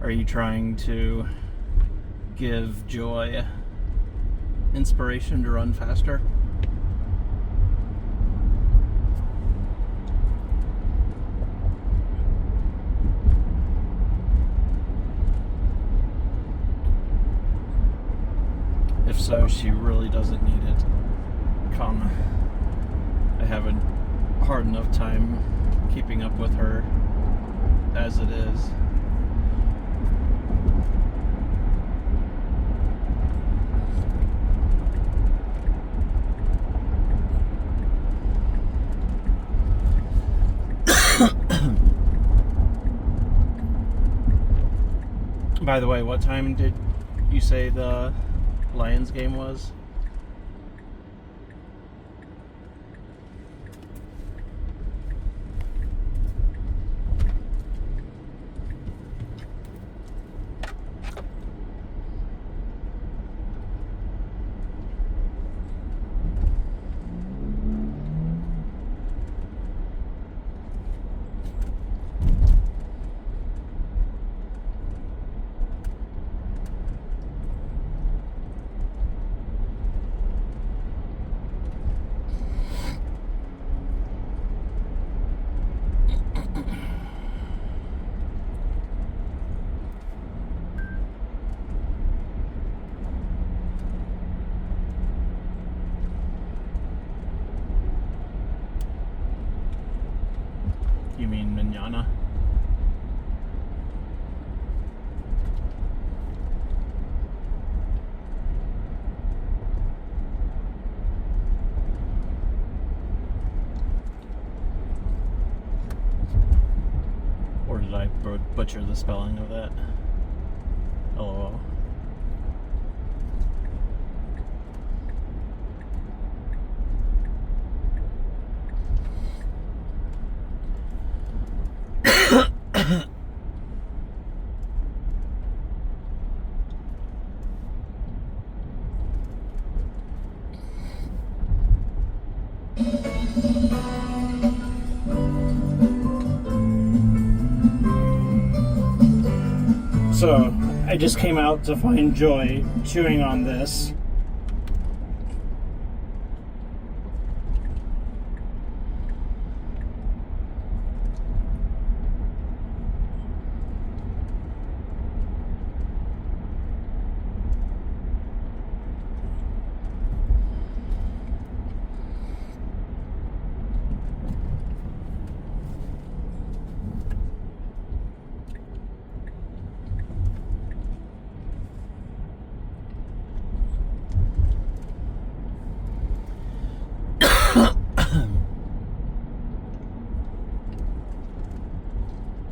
Are you trying to give Joy inspiration to run faster? If so, she really doesn't need it. Come. I have a hard enough time keeping up with her as it is. By the way, what time did you say the Lions game was? You mean manana? Or did I butcher the spelling of that? LOL. So, I just came out to find Joy chewing on this.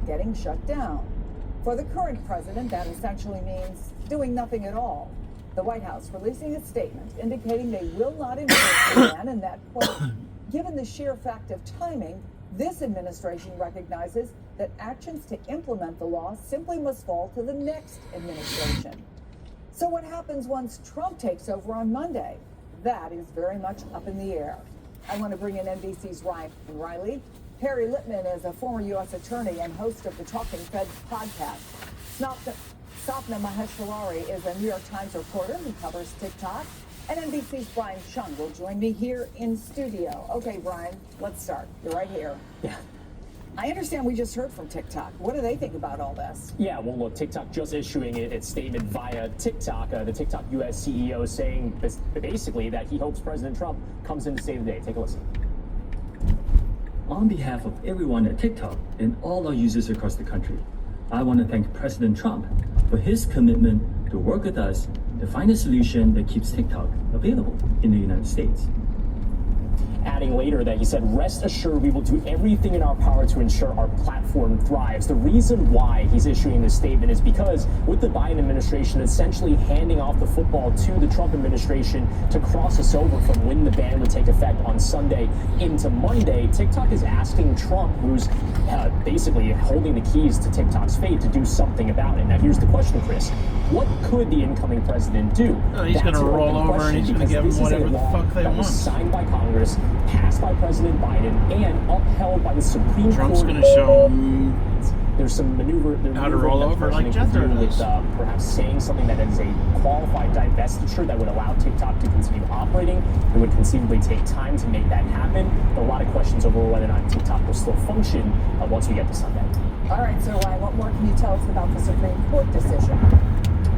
Getting shut down. For the current president, that essentially means doing nothing at all. The White House releasing a statement indicating they will not enforce the ban, and that, quote, given the sheer fact of timing, this administration recognizes that actions to implement the law simply must fall to the next administration. So what happens once Trump takes over on Monday? That is very much up in the air. I want to bring in NBC's Ryan Riley. Harry Littman is a former U.S. attorney and host of the Talking Feds podcast. Sapna Maheshwari is a New York Times reporter who covers TikTok. And NBC's Brian Chung will join me here in studio. Okay, Brian, let's start. You're right here. Yeah. I understand we just heard from TikTok. What do they think about all this? Yeah, well, look, TikTok just issuing its statement via TikTok. The TikTok U.S. CEO saying basically that he hopes President Trump comes in to save the day. Take a listen. On behalf of everyone at TikTok and all our users across the country, I want to thank President Trump for his commitment to work with us to find a solution that keeps TikTok available in the United States. Adding later that he said, rest assured we will do everything in our power to ensure our platform thrives. The reason why he's issuing this statement is because with the Biden administration essentially handing off the football to the Trump administration to cross us over from when the ban would take effect on Sunday into Monday, TikTok is asking Trump, who's basically holding the keys to TikTok's fate, to do something about it. Now here's the question, Chris. What could the incoming president do? He's going to roll over and he's going to give them whatever the fuck they want. Signed by Congress, passed by President Biden, and upheld by the Supreme Court. Trump's going to show him there's some How to roll over like Jethro with does. perhaps saying something that is a qualified divestiture that would allow TikTok to continue operating. It would conceivably take time to make that happen. But a lot of questions over whether or not TikTok will still function once we get to Sunday. All right, so Ryan, what more can you tell us about the Supreme Court decision?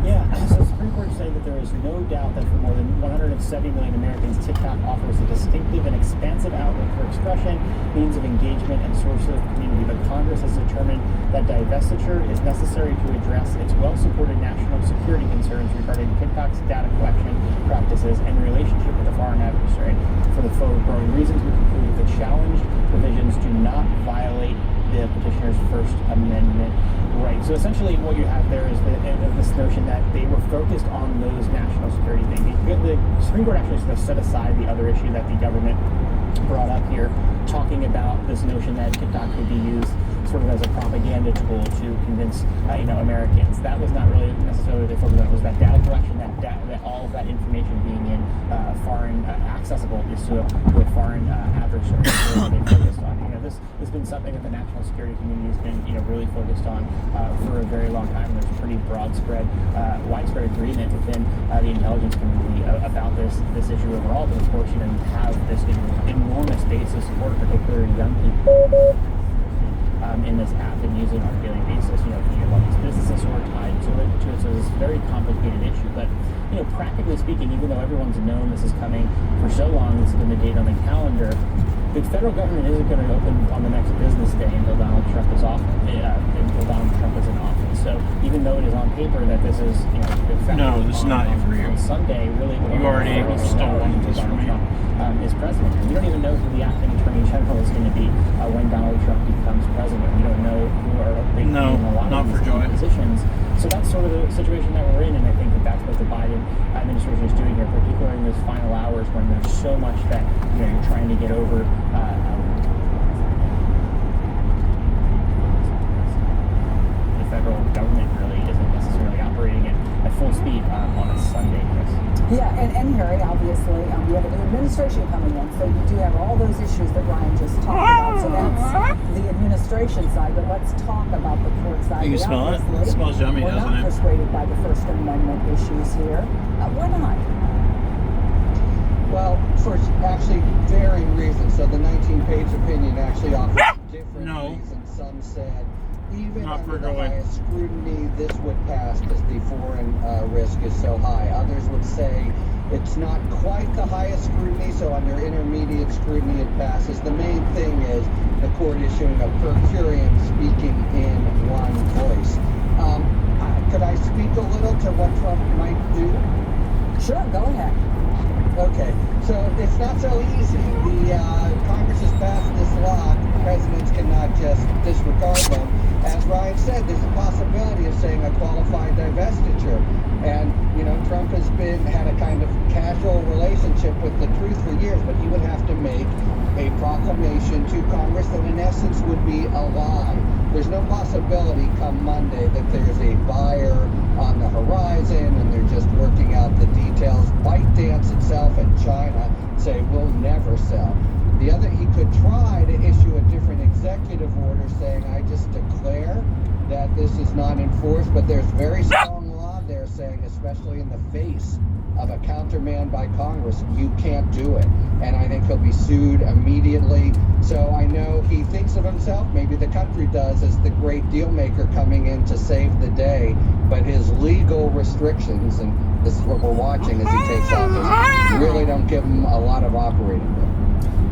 Yeah, so the Supreme Court is saying that there is no doubt that for more than 170 million Americans, TikTok offers a distinctive and expansive outlet for expression, means of engagement, and source of community. But Congress has determined that divestiture is necessary to address its well-supported national security concerns regarding TikTok's data collection practices and relationship with the foreign adversary. For the foregoing reasons, we conclude that the challenged provisions do not violate the petitioner's First Amendment right. So essentially what you have there is this notion that they were focused on those national security things. The Supreme Court actually sort of set aside the other issue that the government brought up here, talking about this notion that TikTok could be used sort of as a propaganda tool to convince Americans. That was not really necessarily the focus on. It was that data collection, that all of that information being in foreign accessible with foreign adversaries. They focused on. This has been something that the national security community has been really focused on for a very long time. There's pretty widespread agreement within the intelligence community about this issue overall. But of course, you have this enormous base of support, particularly young people. In this app and use it on a daily basis. You have a lot of these businesses who are tied to it. So it's a very complicated issue. But practically speaking, even though everyone's known this is coming for so long, this has been the date on the calendar. The federal government isn't going to open on the next business day until Donald Trump is in office. So even though it is on paper that this is, no, this is not for you. On Sunday, really, you already stolen this from me. Is president. And we don't even know who the acting attorney general is going to be when Donald Trump becomes president. We don't know who are they in a lot of these positions. So that's sort of the situation that we're in, and I think that that's what the Biden administration is doing here, particularly in those final hours when there's so much that you're trying to get over. The federal government really isn't necessarily operating at full speed on a Sunday. Yeah, and Harry, obviously, we have a new administration coming in, so you do have all those issues that Ryan just talked about. So that's the administration side, but let's talk about the court side. You can smell it? It smells yummy, doesn't it? We're not persuaded by the First Amendment issues here. Why not? Well, for actually varying reasons. So the 19-page opinion actually offers different reasons. Some said even under the highest scrutiny, this would pass because the foreign risk is so high. Others would say it's not quite the highest scrutiny, so under intermediate scrutiny it passes. The main thing is the court issuing a per curiam speaking in one voice. Could I speak a little to what Trump might do? Sure, go ahead. Okay, so it's not so easy. The Congress has passed this law. Presidents cannot just disregard them. As Ryan said, there's a possibility of saying a qualified divestiture. And, Trump has had a kind of casual relationship with the truth for years, but he would have to make a proclamation to Congress that in essence would be a lie. There's no possibility come Monday that there's a buyer on the horizon and they're just working out the details. ByteDance itself in China say we'll never sell. He could try to issue a different executive order saying, I just declare that this is not enforced, but there's very strong law there saying, especially in the face of a countermand by Congress, you can't do it. And I think he'll be sued immediately. So I know he thinks of himself, maybe the country does, as the great deal maker coming in to save the day, but his legal restrictions, and this is what we're watching as he takes office, really don't give him a lot of operating room.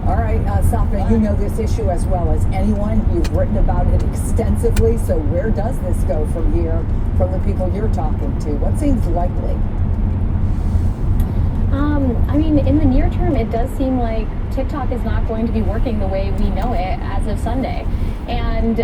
All right, Safra, you know this issue as well as anyone. You've written about it extensively. So where does this go from here, from the people you're talking to? What seems likely? In the near term, it does seem like TikTok is not going to be working the way we know it as of Sunday. And,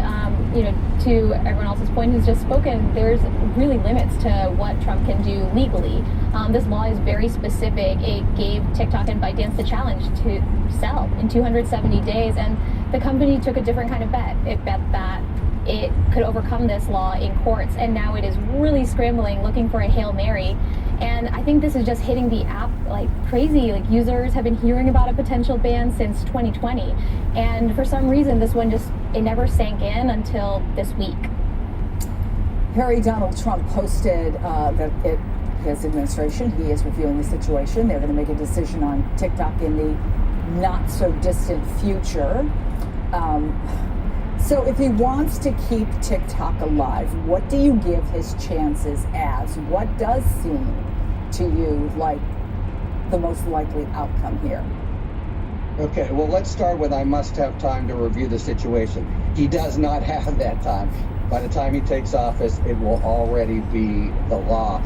to everyone else's point who's just spoken, there's really limits to what Trump can do legally. This law is very specific. It gave TikTok and ByteDance the challenge to sell in 270 days, and the company took a different kind of bet. It bet that it could overcome this law in courts, and now it is really scrambling, looking for a Hail Mary. And I think this is just hitting the app like crazy. Like, users have been hearing about a potential ban since 2020. And for some reason, this one it never sank in until this week. Harry, Donald Trump posted that his administration, he is reviewing the situation. They're going to make a decision on TikTok in the not so distant future. So if he wants to keep TikTok alive, what do you give his chances as? What does seem to you like the most likely outcome here? Okay, well, let's start with I must have time to review the situation. He does not have that time. By the time he takes office, it will already be the law.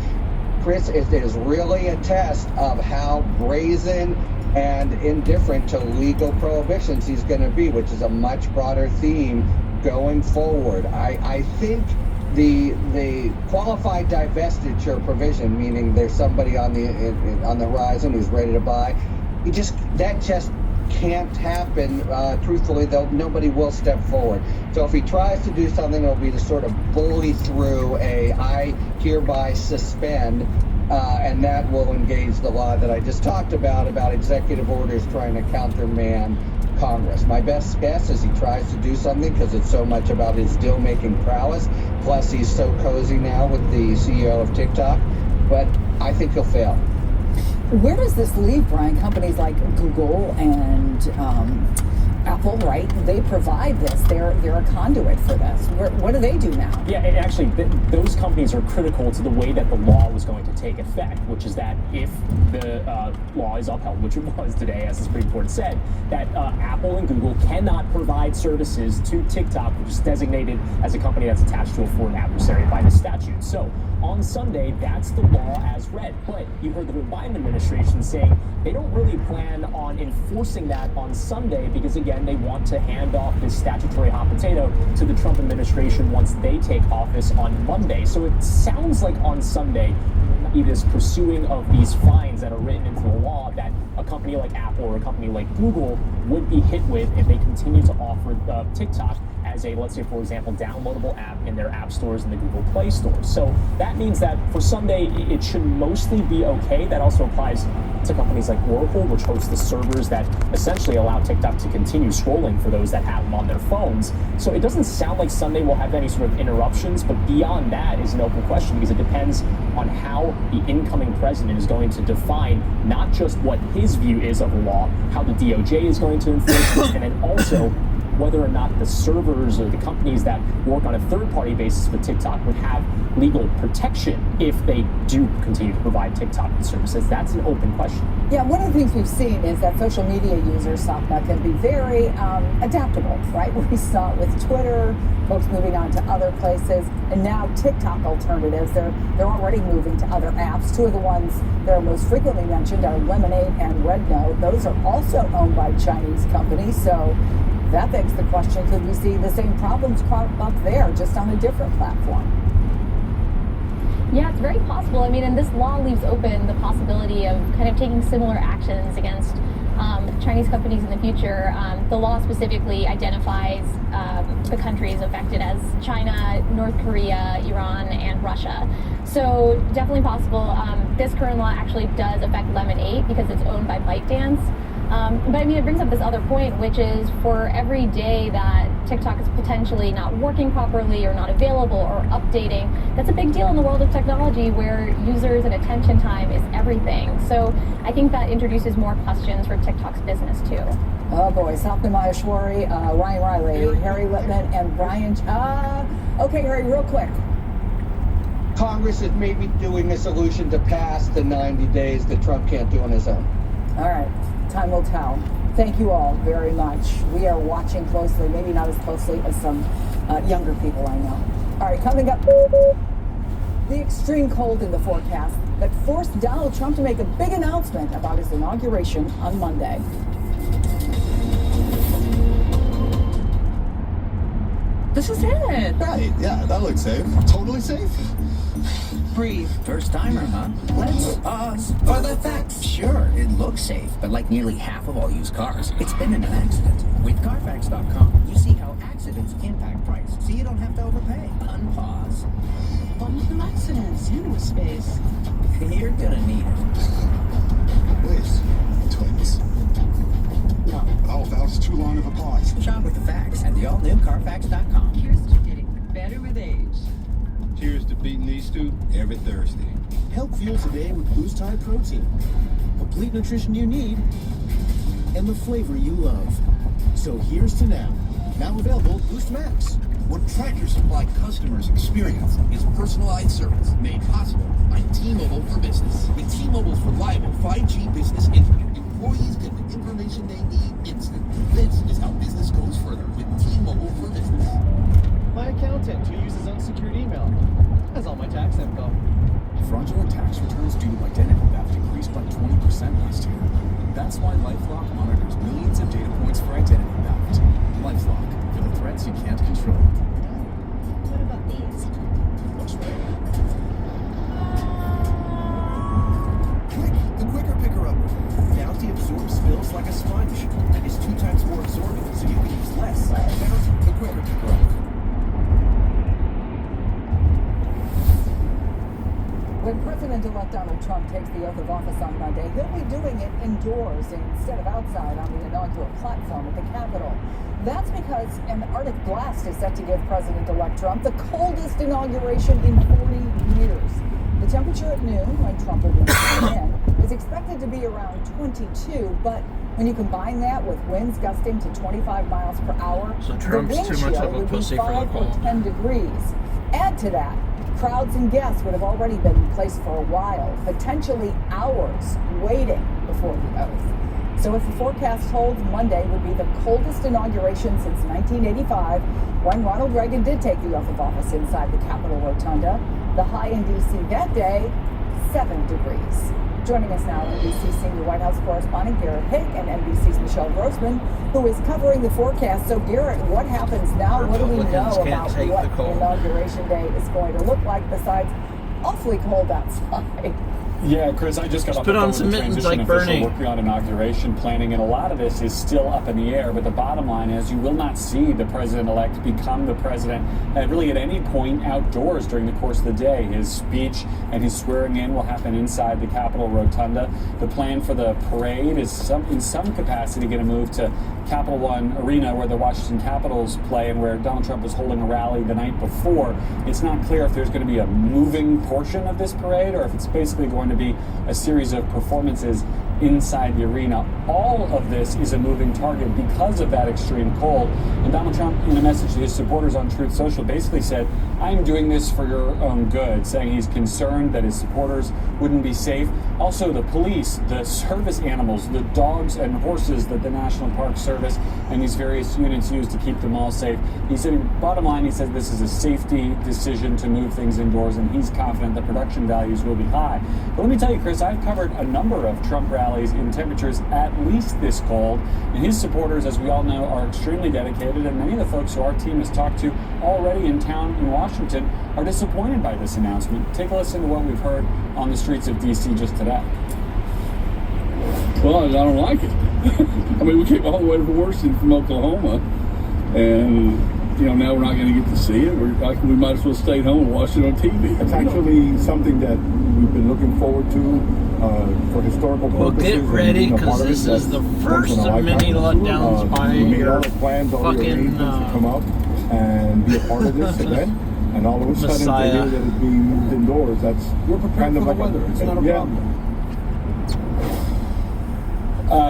Chris, it is really a test of how brazen and indifferent to legal prohibitions he's going to be, which is a much broader theme going forward. I think the qualified divestiture provision, meaning there's somebody on the horizon who's ready to buy, that just can't happen. Truthfully, though, nobody will step forward. So if he tries to do something, it'll be to sort of bully through I hereby suspend, and that will engage the law that I just talked about executive orders trying to countermand Congress. My best guess is he tries to do something because it's so much about his deal-making prowess. Plus, he's so cozy now with the CEO of TikTok. But I think he'll fail. Where does this leave, Brian? Companies like Google and Apple, right? They provide this. They're a conduit for this. What do they do now? Yeah, and actually, those companies are critical to the way that the law was going to take effect, which is that if the law is upheld, which it was today, as the Supreme Court said, that Apple and Google cannot provide services to TikTok, which is designated as a company that's attached to a foreign adversary by the statute. So on Sunday, that's the law as read. But you heard the Biden administration saying they don't really plan on enforcing that on Sunday because, again, they want to hand off this statutory hot potato to the Trump administration once they take office on Monday. So it sounds like on Sunday, be this pursuing of these fines that are written into the law that a company like Apple or a company like Google would be hit with if they continue to offer TikTok as a, let's say, for example, downloadable app in their app stores and the Google Play stores. So that means that for Sunday, it should mostly be okay. That also applies to companies like Oracle, which hosts the servers that essentially allow TikTok to continue scrolling for those that have them on their phones. So it doesn't sound like Sunday will have any sort of interruptions, but beyond that is an open question because it depends on how the incoming president is going to define not just what his view is of the law, how the DOJ is going to enforce it, and then also whether or not the servers or the companies that work on a third-party basis with TikTok would have legal protection if they do continue to provide TikTok services. That's an open question. Yeah, one of the things we've seen is that social media users, Sapna, can be very adaptable, right? We saw it with Twitter, folks moving on to other places, and now TikTok alternatives. They're already moving to other apps. Two of the ones that are most frequently mentioned are Lemonade and RedNote. Those are also owned by Chinese companies, so that begs the question, could we see the same problems crop up there, just on a different platform? Yeah, it's very possible. I mean, and this law leaves open the possibility of kind of taking similar actions against Chinese companies in the future. The law specifically identifies the countries affected as China, North Korea, Iran, and Russia. So definitely possible. This current law actually does affect Lemonade because it's owned by ByteDance. But I mean, it brings up this other point, which is for every day that TikTok is potentially not working properly or not available or updating, that's a big deal in the world of technology where users and attention time is everything. So I think that introduces more questions for TikTok's business too. Oh boy, Sapna Maheshwari, Ryan Riley, Harry Littman, and Brian. Okay, Harry, real quick. Congress is maybe doing a solution to pass the 90 days that Trump can't do on his own. All right. Time will tell. Thank you all very much. We are watching closely, maybe not as closely as some younger people I know. All right, coming up, the extreme cold in the forecast that forced Donald Trump to make a big announcement about his inauguration on Monday. This is it. Right, yeah, that looks safe. Totally safe. Breathe. First timer, huh? Let's pause for the facts. Sure, it looks safe, but like nearly half of all used cars, it's been in an accident. With Carfax.com, you see how accidents impact price, so you don't have to overpay. Unpause. One accidents in space. You're gonna need it. Please. Twins. No. Oh, that was too long of a pause. Shop with the facts at the all-new Carfax.com. Here's to getting better with age. Cheers to beating these two every Thursday. Help fuel today with Boost High Protein. Complete nutrition you need and the flavor you love. So here's to now. Now available Boost Max. What Tractor Supply customers experience is personalized service made possible by T-Mobile for Business. With T-Mobile's reliable 5G business internet, employees get the information they need instantly. This is how business goes further with T-Mobile for Business. My accountant, who uses unsecured email, has all my tax info. Fraudulent tax returns due to identity theft increased by 20% last year. That's why LifeLock monitors millions of data points for identity theft. LifeLock, for the threats you can't control. What about these? Looks right. Quick, the quicker picker-upper. Bounty absorbs spills like a sponge and is 2 times more absorbent, so you can use less. Bounty, the quicker picker-upper. When President-elect Donald Trump takes the oath of office on Monday, he'll be doing it indoors instead of outside on the inaugural platform at the Capitol. That's because an Arctic blast is set to give President-elect Trump the coldest inauguration in 40 years. The temperature at noon, when Trump will be sworn in, is expected to be around 22, but when you combine that with winds gusting to 25 miles per hour, So the Trump's wind too much chill of a would be pussy for the 5 or cold. 10 degrees. Add to that, crowds and guests would have already been in place for a while, potentially hours, waiting before the oath. So if the forecast holds, Monday would be the coldest inauguration since 1985, when Ronald Reagan did take the oath of office inside the Capitol Rotunda. The high in D.C. that day, 7 degrees. Joining us now, NBC senior White House correspondent Garrett Hick and NBC's Michelle Grossman, who is covering the forecast. So, Garrett, what happens now? What do we know about what Inauguration Day is going to look like besides awfully cold outside? Yeah, Chris, I just got off the put phone on with some the mittens transition like official Bernie. working on inauguration planning, and a lot of this is still up in the air. But the bottom line is, you will not see the president-elect become the president really at any point outdoors during the course of the day. His speech and his swearing in will happen inside the Capitol Rotunda. The plan for the parade is in some capacity going to move to Capital One Arena, where the Washington Capitals play and where Donald Trump was holding a rally the night before. It's not clear if there's going to be a moving portion of this parade or if it's basically going to be a series of performances inside the arena. All of this is a moving target because of that extreme cold. And Donald Trump, in a message to his supporters on Truth Social, basically said, "I'm doing this for your own good," saying he's concerned that his supporters wouldn't be safe. Also, the police, the service animals, the dogs and horses that the National Park Service and these various units use to keep them all safe. He said, bottom line, he said this is a safety decision to move things indoors, and he's confident that production values will be high. But let me tell you, Chris, I've covered a number of Trump rallies in temperatures at least this cold, and his supporters, as we all know, are extremely dedicated, and many of the folks who our team has talked to already in town in Washington are disappointed by this announcement. Take a listen to what we've heard on the streets of D.C. just today. Well, I don't like it. I mean, we came all the way from Washington from Oklahoma, and now we're not going to get to see it. We might as well stay home and watch it on TV. It's actually something that we've been looking forward to for historical purposes. Well, get ready, because this is the first of many letdowns by your fucking to come up and be a part of this event. And all of a sudden, to hear that it's being moved indoors, that's we're prepared kind of for like the weather. It's not a problem.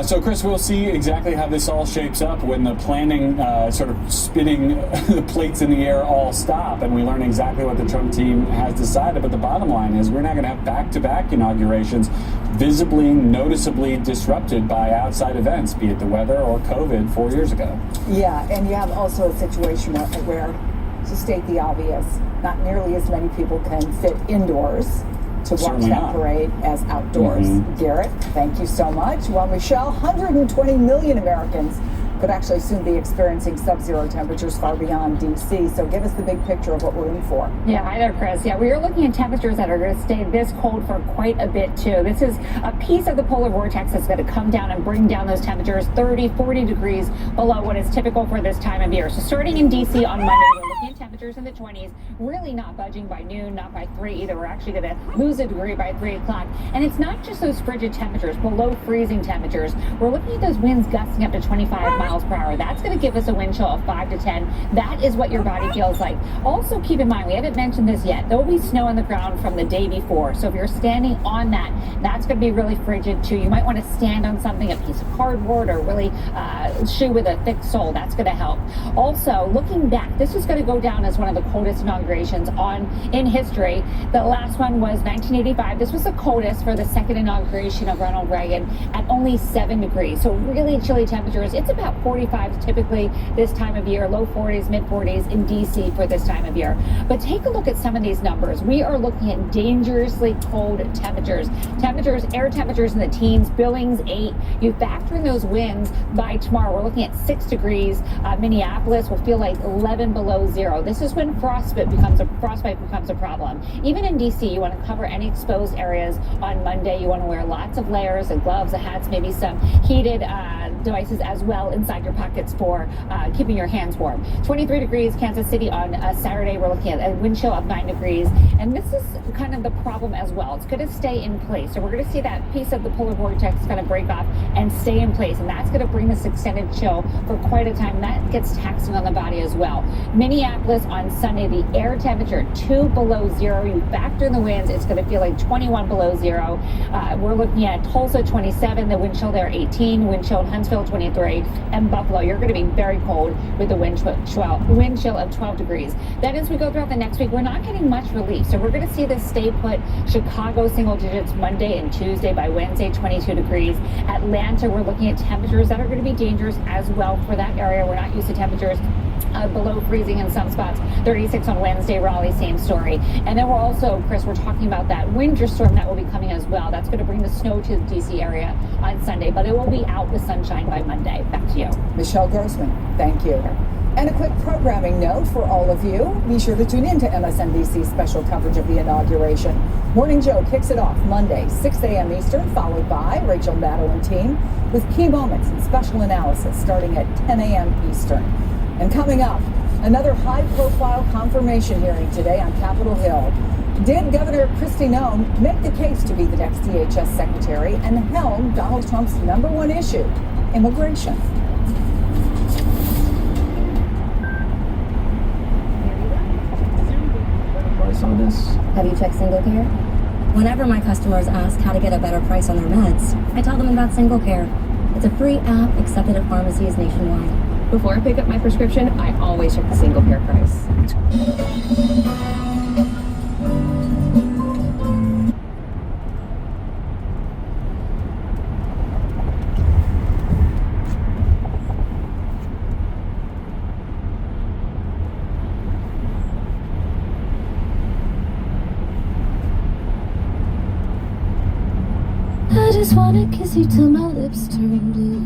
So, Chris, we'll see exactly how this all shapes up when the planning, sort of spinning the plates in the air all stop, and we learn exactly what the Trump team has decided. But the bottom line is we're not going to have back-to-back inaugurations visibly, noticeably disrupted by outside events, be it the weather or COVID 4 years ago. Yeah, and you have also a situation where, to state the obvious, not nearly as many people can fit indoors to watch Certainly that not. parade as outdoors. Mm-hmm. Garrett, thank you so much. Well, Michelle, 120 million Americans could actually soon be experiencing sub-zero temperatures far beyond D.C. So give us the big picture of what we're in for. Yeah, hi there, Chris. Yeah, we are looking at temperatures that are going to stay this cold for quite a bit, too. This is a piece of the polar vortex that's going to come down and bring down those temperatures 30, 40 degrees below what is typical for this time of year. So starting in D.C. on Monday, we're looking at temperatures temperatures in the 20s, really not budging by noon, not by 3 either. We're actually going to lose a degree by 3 o'clock. And it's not just those frigid temperatures, below freezing temperatures. We're looking at those winds gusting up to 25 miles per hour. That's going to give us a wind chill of 5 to 10. That is what your body feels like. Also, keep in mind, we haven't mentioned this yet, there will be snow on the ground from the day before. So if you're standing on that, that's going to be really frigid too. You might want to stand on something, a piece of cardboard, or really shoe with a thick sole. That's going to help. Also, looking back, this is going to go down as one of the coldest inaugurations in history. The last one was 1985. This was the coldest for the second inauguration of Ronald Reagan at only 7 degrees. So really chilly temperatures. It's about 45 typically this time of year, low 40s, mid 40s in DC for this time of year. But take a look at some of these numbers. We are looking at dangerously cold temperatures. Air temperatures in the teens, Billings 8. You factor in those winds by tomorrow. We're looking at 6 degrees. Minneapolis will feel like 11 below zero. This is when frostbite becomes a problem. Even in DC, you want to cover any exposed areas on Monday. You want to wear lots of layers and gloves and hats, maybe some heated devices as well inside your pockets for keeping your hands warm. 23 degrees Kansas City on Saturday. We're looking at a wind chill of 9 degrees. And this is kind of the problem as well. It's going to stay in place. So we're going to see that piece of the polar vortex kind of break off and stay in place. And that's going to bring this extended chill for quite a time. That gets taxing on the body as well. Minneapolis on Sunday, the air temperature 2 below zero. You factor in the winds, it's going to feel like 21 below zero. We're looking at Tulsa 27, the wind chill there 18, wind chill in Huntsville 23, and Buffalo, you're going to be very cold with the wind chill of 12 degrees. Then as we go throughout the next week, we're not getting much relief. So we're going to see this stay put. Chicago single digits Monday and Tuesday, by Wednesday 22 degrees. Atlanta, we're looking at temperatures that are going to be dangerous as well for that area. We're not used to temperatures below freezing in some spots. 36 on Wednesday. Raleigh, same story. And then we're also, Chris, we're talking about that winter storm that will be coming as well. That's going to bring the snow to the DC area on Sunday, but it will be out with sunshine by Monday. Back to you. Michelle Grossman, thank you. And a quick programming note for all of you. Be sure to tune in to MSNBC's special coverage of the inauguration. Morning Joe kicks it off Monday, 6 a.m. Eastern, followed by Rachel Maddow and team with key moments and special analysis starting at 10 a.m. Eastern. And coming up, another high-profile confirmation hearing today on Capitol Hill. Did Governor Kristi Noem make the case to be the next DHS secretary and helm Donald Trump's #1 issue, immigration? Price on this? Have you checked Single Care? Whenever my customers ask how to get a better price on their meds, I tell them about Single Care. It's a free app accepted at pharmacies nationwide. Before I pick up my prescription, I always check the Single Care price. I just wanna kiss you till my lips turn blue.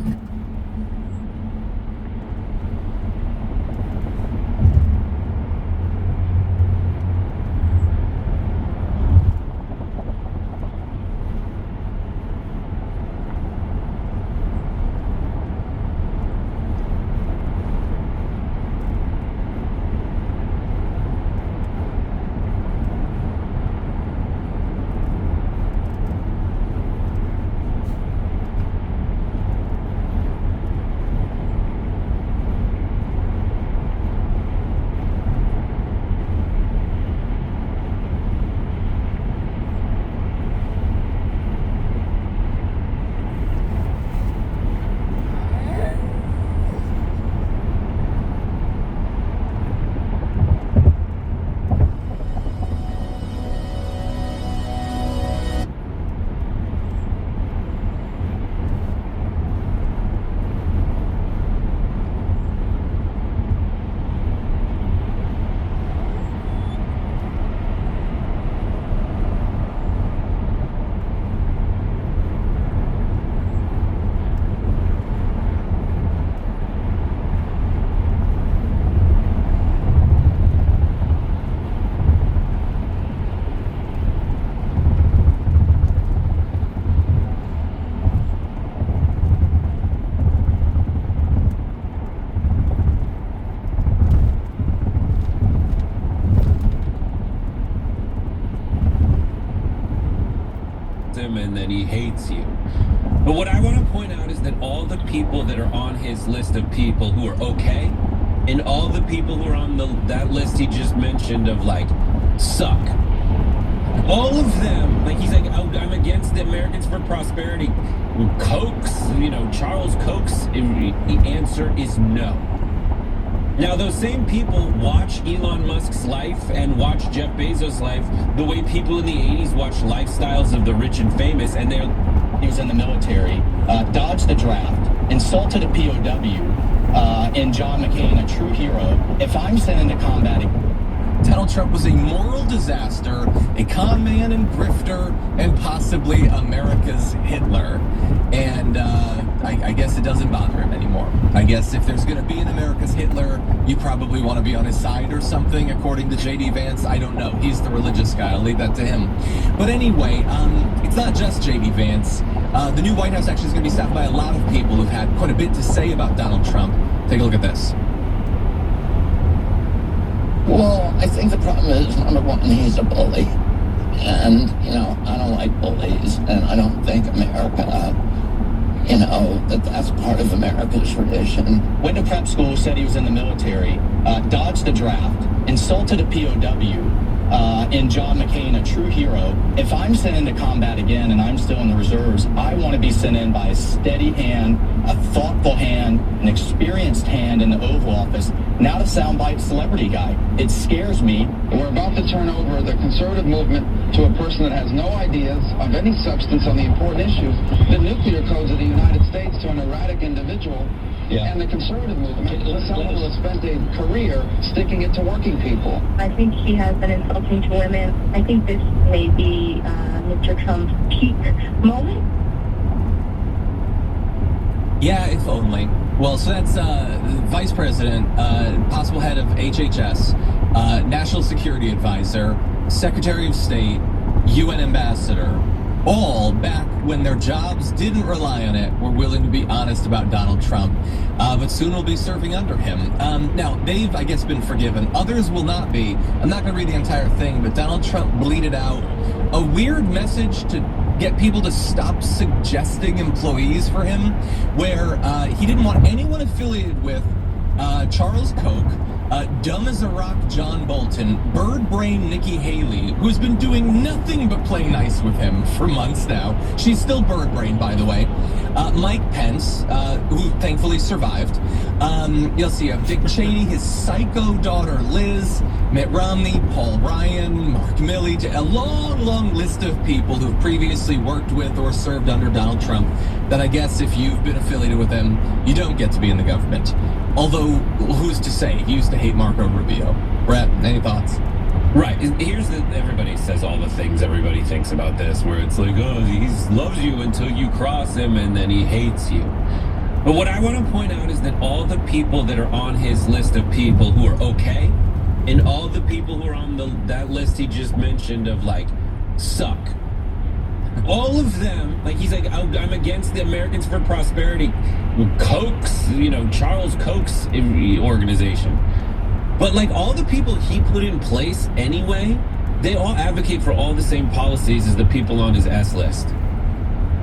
him and then he hates you. But what I want to point out is that all the people that are on his list of people who are okay, and all the people who are on that list he just mentioned of like, suck. All of them, like he's like, oh, I'm against the Americans for Prosperity. Koch's, Charles Koch's, the answer is no. Now, those same people watch Elon Musk's life and watch Jeff Bezos' life the way people in the 80s watch lifestyles of the rich and famous, and he was in the military, dodged the draft, insulted a POW, and John McCain, a true hero. If I'm sent into combat, Donald Trump was a moral disaster, a con man and grifter, and possibly America's Hitler. And I guess it doesn't bother him anymore. I guess if there's going to be an America's Hitler, you probably want to be on his side or something, according to J.D. Vance. I don't know. He's the religious guy. I'll leave that to him. But anyway, it's not just J.D. Vance. The new White House actually is going to be staffed by a lot of people who've had quite a bit to say about Donald Trump. Take a look at this. Well, I think the problem is, number one, he's a bully. And, I don't like bullies, and I don't think America, that's part of America's tradition. Went to prep school, said he was in the military, dodged the draft, insulted a POW, and John McCain, a true hero. If I'm sent into combat again and I'm still in the reserves, I want to be sent in by a steady hand, a thoughtful hand, an experienced hand in the Oval Office, not a soundbite celebrity guy. It scares me. We're about to turn over the conservative movement to a person that has no ideas of any substance on the important issues, the nuclear codes of the United States, to an erratic individual. Yeah. And the conservative movement, someone who has spent a career sticking it to working people. I think he has been insulting to women. I think this may be Mr. Trump's peak moment. Yeah, if only. Well, so that's Vice President, possible head of HHS, National Security Advisor, Secretary of State, UN Ambassador, all back when their jobs didn't rely on it, were willing to be honest about Donald Trump, but soon will be serving under him. Now, they've, I guess, been forgiven. Others will not be. I'm not going to read the entire thing, but Donald Trump bleated out a weird message to get people to stop suggesting employees for him, where he didn't want anyone affiliated with Charles Koch, dumb as a rock John Bolton, bird brain Nikki Haley, who's been doing nothing but play nice with him for months now. She's still bird brain, by the way. Mike Pence, who thankfully survived. You'll see Dick Cheney, his psycho daughter Liz, Mitt Romney, Paul Ryan, Mark Milley, a long, long list of people who've previously worked with or served under Donald Trump that I guess if you've been affiliated with him, you don't get to be in the government. Although, who's to say? He used to hate Marco Rubio. Brett, any thoughts? Right. Here's everybody says all the things everybody thinks about this, where it's like, oh, he loves you until you cross him and then he hates you. But what I want to point out is that all the people that are on his list of people who are okay, and all the people who are on that list he just mentioned of like, suck. All of them, like he's like, oh, I'm against the Americans for Prosperity, Koch's, Charles Koch's organization. But like all the people he put in place anyway, they all advocate for all the same policies as the people on his S list.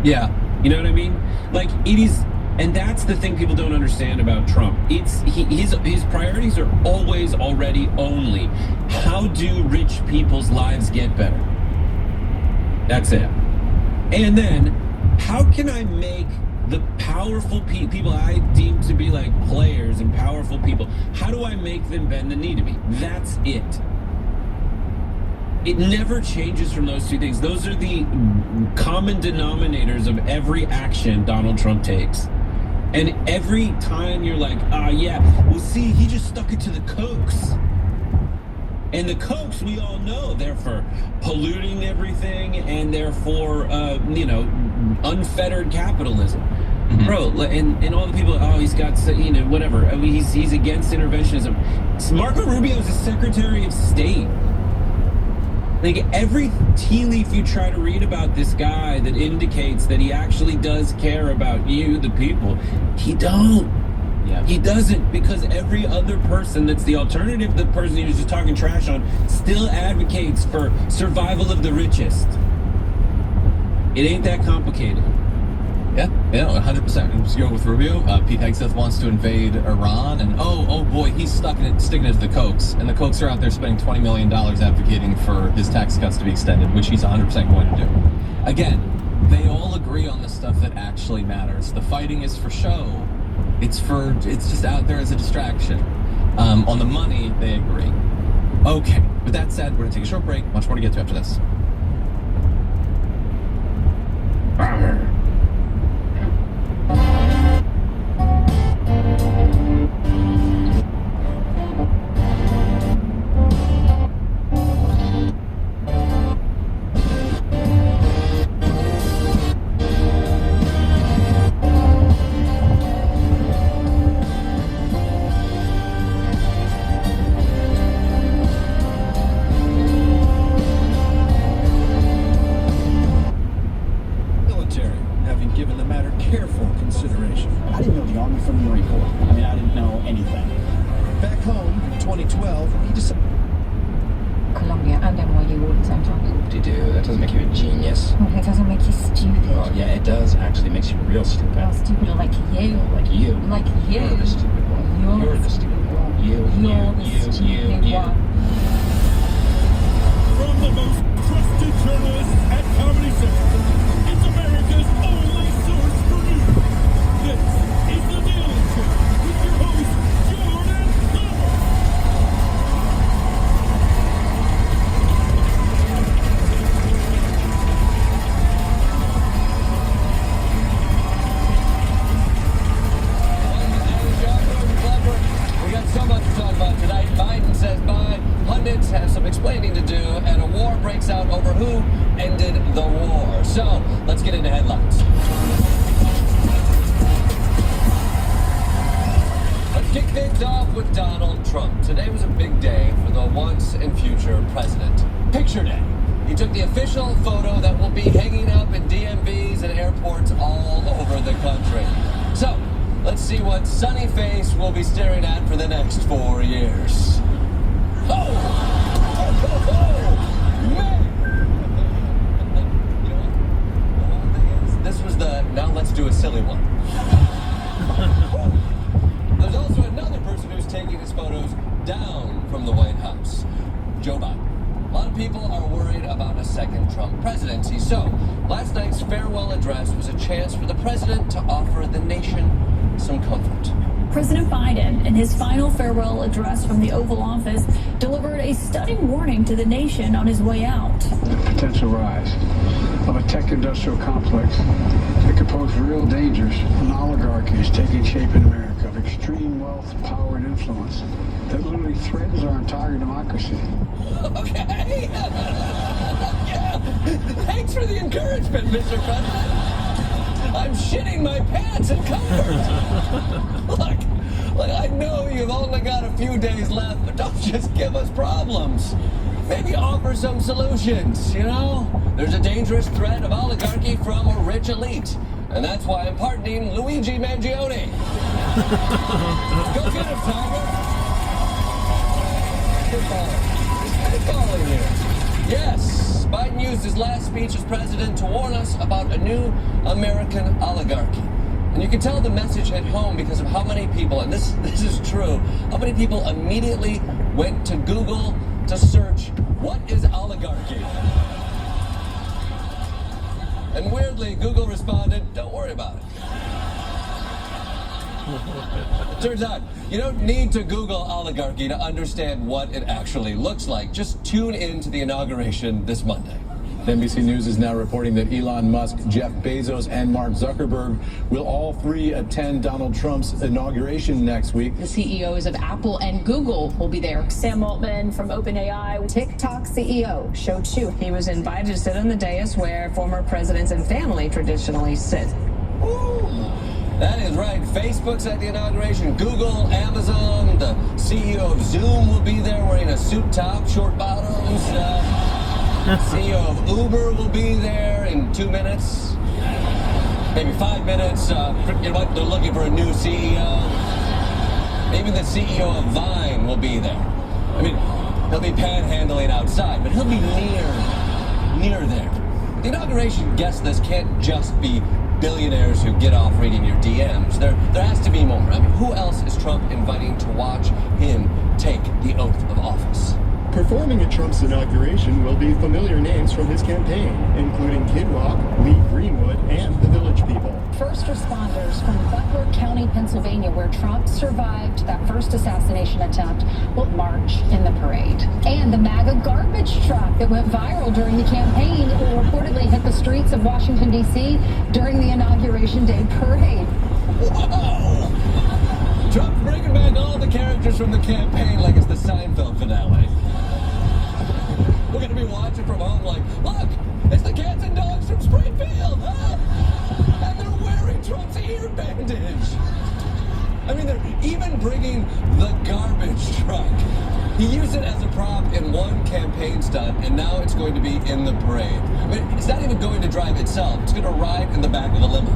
Yeah. You know what I mean? Like it is, and that's the thing people don't understand about Trump. It's his priorities are always already only how do rich people's lives get better? That's it. And then, how can I make the powerful people I deem to be like players and powerful people, how do I make them bend the knee to me? That's it. It never changes from those two things. Those are the common denominators of every action Donald Trump takes. And every time you're like, well, see, he just stuck it to the Kochs. And the Kochs, we all know, they're for polluting everything and they're for, unfettered capitalism. Mm-hmm. Bro, and all the people, he's got, whatever. I mean, he's against interventionism. Marco Rubio is a Secretary of State. Like, every tea leaf you try to read about this guy that indicates that he actually does care about you, the people, he don't. Yeah. He doesn't, because every other person that's the alternative, the person he was just talking trash on, still advocates for survival of the richest. It ain't that complicated. Yeah, 100%. Let's go with Rubio. Pete Hegseth wants to invade Iran, and oh boy, he's sticking it to the Kochs. And the Kochs are out there spending $20 million advocating for his tax cuts to be extended, which he's 100% going to do. Again, they all agree on the stuff that actually matters. The fighting is for show. It's just out there as a distraction. On the money, they agree. Okay, with that said, we're gonna take a short break. Much more to get to after this. To the nation on his way out. The potential rise of a tech-industrial complex that could pose real dangers. An oligarchy is taking shape in America of extreme wealth, power, and influence that literally threatens our entire democracy. Okay. Yeah. Thanks for the encouragement, Mr. President. I'm shitting my pants in comfort. Look, I know you've only got a few days left, but don't just give us problems. Maybe offer some solutions, you know? There's a dangerous threat of oligarchy from a rich elite. And that's why I'm pardoning Luigi Mangione. Go get him, Tiger. Good calling here. Yes, Biden used his last speech as president to warn us about a new American oligarchy. And you can tell the message hit home because of how many people, and this is true, how many people immediately went to Google to search, what is oligarchy? And weirdly, Google responded, don't worry about it. Turns out, you don't need to Google oligarchy to understand what it actually looks like. Just tune in to the inauguration this Monday. NBC News is now reporting that Elon Musk, Jeff Bezos, and Mark Zuckerberg will all three attend Donald Trump's inauguration next week. The CEOs of Apple and Google will be there. Sam Altman from OpenAI, TikTok CEO, Shou Chew. He was invited to sit on the dais where former presidents and family traditionally sit. Ooh, that is right. Facebook's at the inauguration. Google, Amazon, the CEO of Zoom will be there wearing a suit top, short bottoms. CEO of Uber will be there in 2 minutes, maybe 5 minutes. You know what? They're looking for a new CEO. Even the CEO of Vine will be there. I mean, he'll be panhandling outside, but he'll be near there. The inauguration guest list can't just be billionaires who get off reading your DMs. There has to be more. I mean, who else is Trump inviting to watch him take the oath of office? Performing at Trump's inauguration will be familiar names from his campaign, including Kid Rock, Lee Greenwood, and the Village People. First responders from Butler County, Pennsylvania, where Trump survived that first assassination attempt, will march in the parade. And the MAGA garbage truck that went viral during the campaign will reportedly hit the streets of Washington, D.C. during the Inauguration Day parade. Whoa! Trump's bringing back all the characters from the campaign like it's the Seinfeld finale. We're going to be watching from home like, look, it's the cats and dogs from Springfield, huh? And they're wearing Trump's ear bandage. I mean, they're even bringing the garbage truck. He used it as a prop in one campaign stunt, and now it's going to be in the parade. I mean, it's not even going to drive itself. It's going to ride in the back of a limo.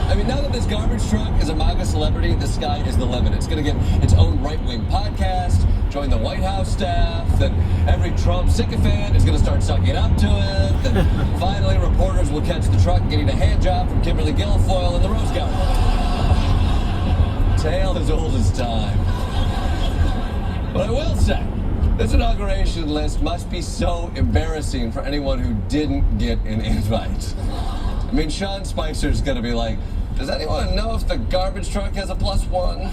I mean, now that this garbage truck is a MAGA celebrity, the sky is the limit. It's going to get its own right-wing podcast, join the White House staff, then every Trump sycophant is going to start sucking up to it, then finally reporters will catch the truck getting a hand job from Kimberly Guilfoyle in the Rose Garden. Tale as old as time. But I will say, this inauguration list must be so embarrassing for anyone who didn't get an invite. I mean, Sean Spicer's going to be like, does anyone know if the garbage truck has a +1?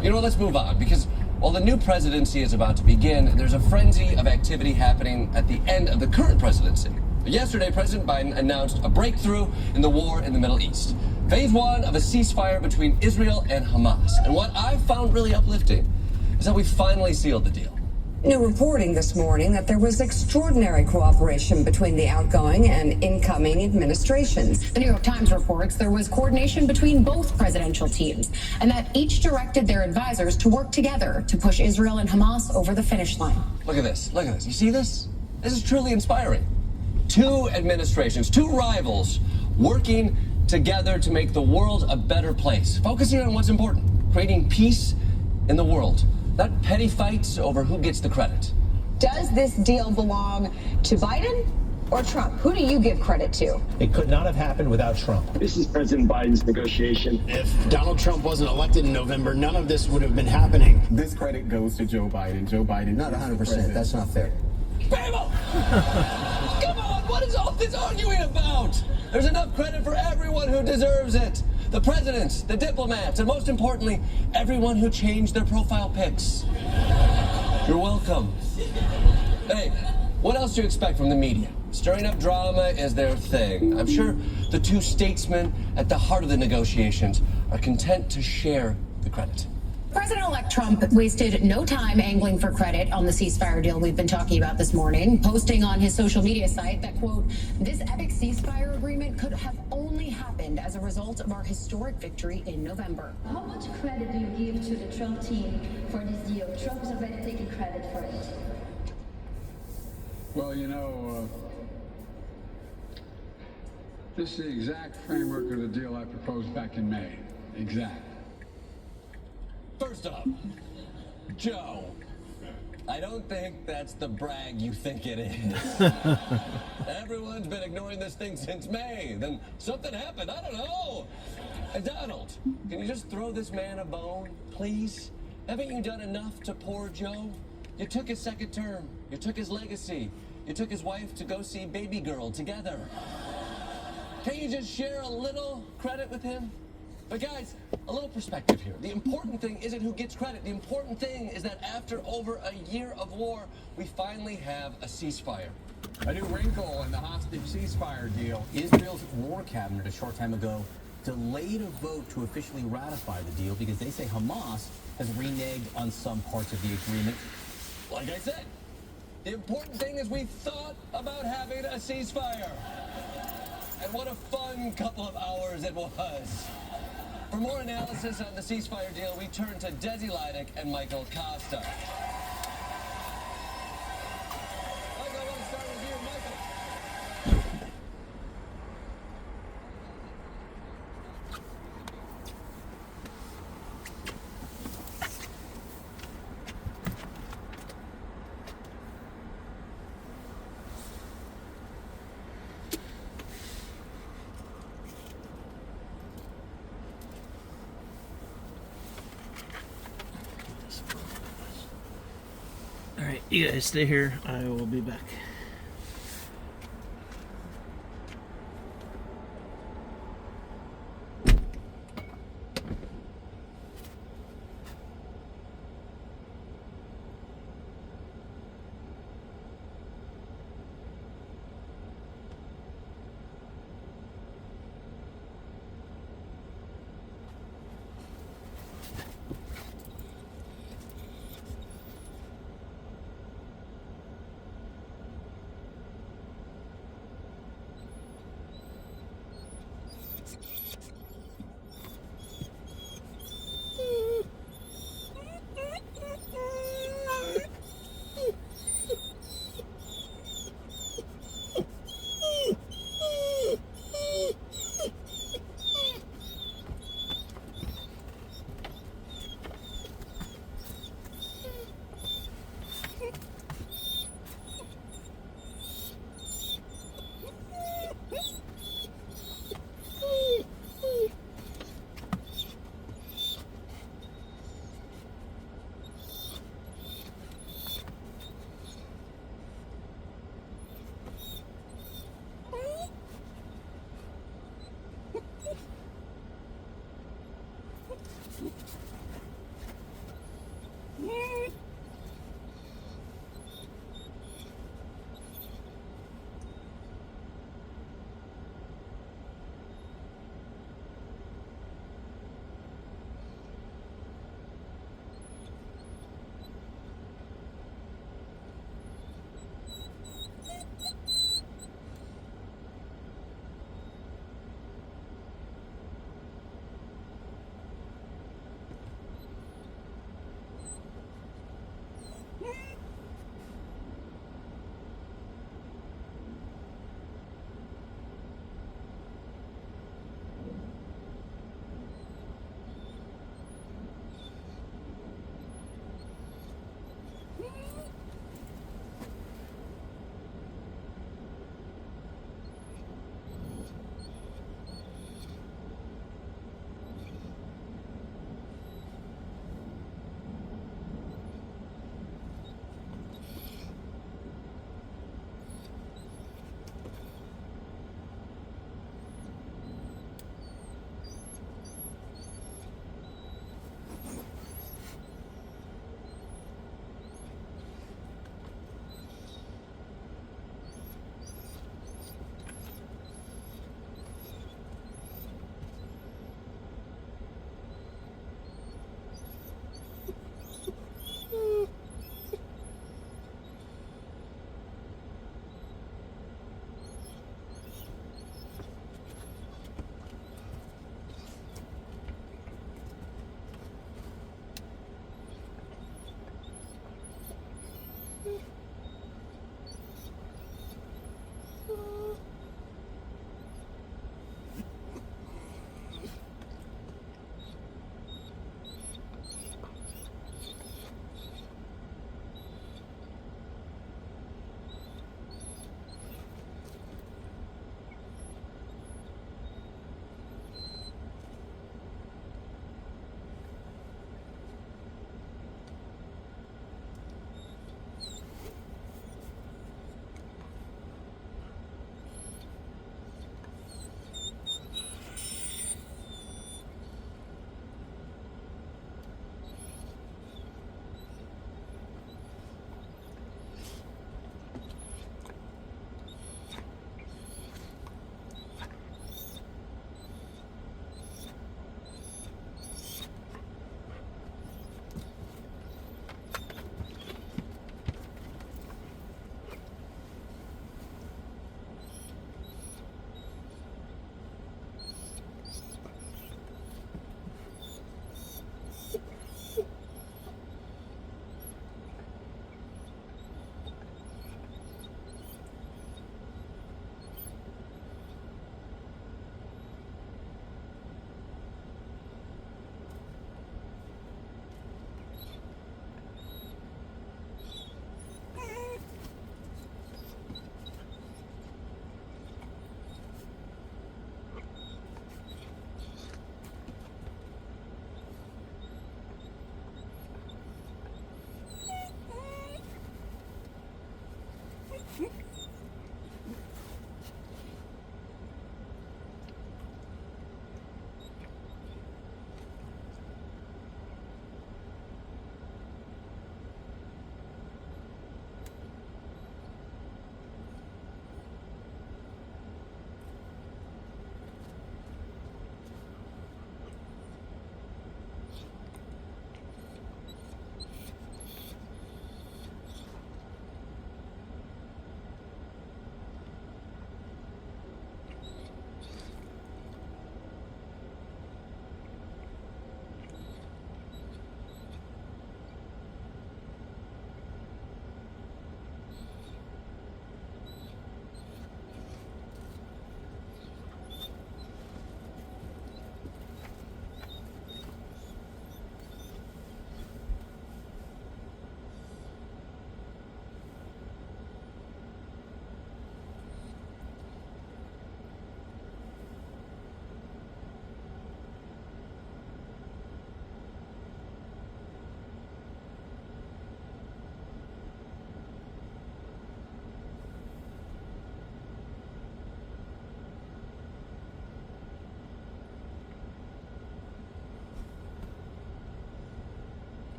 You know what, let's move on, because while the new presidency is about to begin, there's a frenzy of activity happening at the end of the current presidency. Yesterday, President Biden announced a breakthrough in the war in the Middle East. Phase 1 of a ceasefire between Israel and Hamas. And what I found really uplifting is that we finally sealed the deal. New reporting this morning that there was extraordinary cooperation between the outgoing and incoming administrations. The New York Times reports there was coordination between both presidential teams, and that each directed their advisors to work together to push Israel and Hamas over the finish line. Look at this. Look at this. You see this? This is truly inspiring. Two administrations, two rivals, working together to make the world a better place, focusing on what's important, creating peace in the world. Not petty fights over who gets the credit. Does this deal belong to Biden or Trump? Who do you give credit to? It could not have happened without Trump. This is President Biden's negotiation. If Donald Trump wasn't elected in November, none of this would have been happening. This credit goes to Joe Biden. Joe Biden. Not 100%. That's not fair. Babel! Come on, what is all this arguing about? There's enough credit for everyone who deserves it. The presidents, the diplomats, and most importantly, everyone who changed their profile pics. You're welcome. Hey, what else do you expect from the media? Stirring up drama is their thing. I'm sure the two statesmen at the heart of the negotiations are content to share the credit. President-elect Trump wasted no time angling for credit on the ceasefire deal we've been talking about this morning, posting on his social media site that, quote, this epic ceasefire agreement could have only happened as a result of our historic victory in November. How much credit do you give to the Trump team for this deal? Trump is already taking credit for it. Well, you know, this is the exact framework of the deal I proposed back in May. Exact. First off, Joe, I don't think that's the brag you think it is. Everyone's been ignoring this thing since May. Then something happened. I don't know. And Donald, can you just throw this man a bone, please? Haven't you done enough to poor Joe? You took his second term. You took his legacy. You took his wife to go see Baby Girl together. Can't you just share a little credit with him? But guys, a little perspective here. The important thing isn't who gets credit. The important thing is that after over a year of war, we finally have a ceasefire. A new wrinkle in the hostage ceasefire deal. Israel's war cabinet a short time ago delayed a vote to officially ratify the deal because they say Hamas has reneged on some parts of the agreement. Like I said, the important thing is we thought about having a ceasefire. And what a fun couple of hours it was. For more analysis on the ceasefire deal, we turn to Desi Leidick and Michael Costa. Michael, I want to start with you, Michael. All right, you guys stay here. I will be back.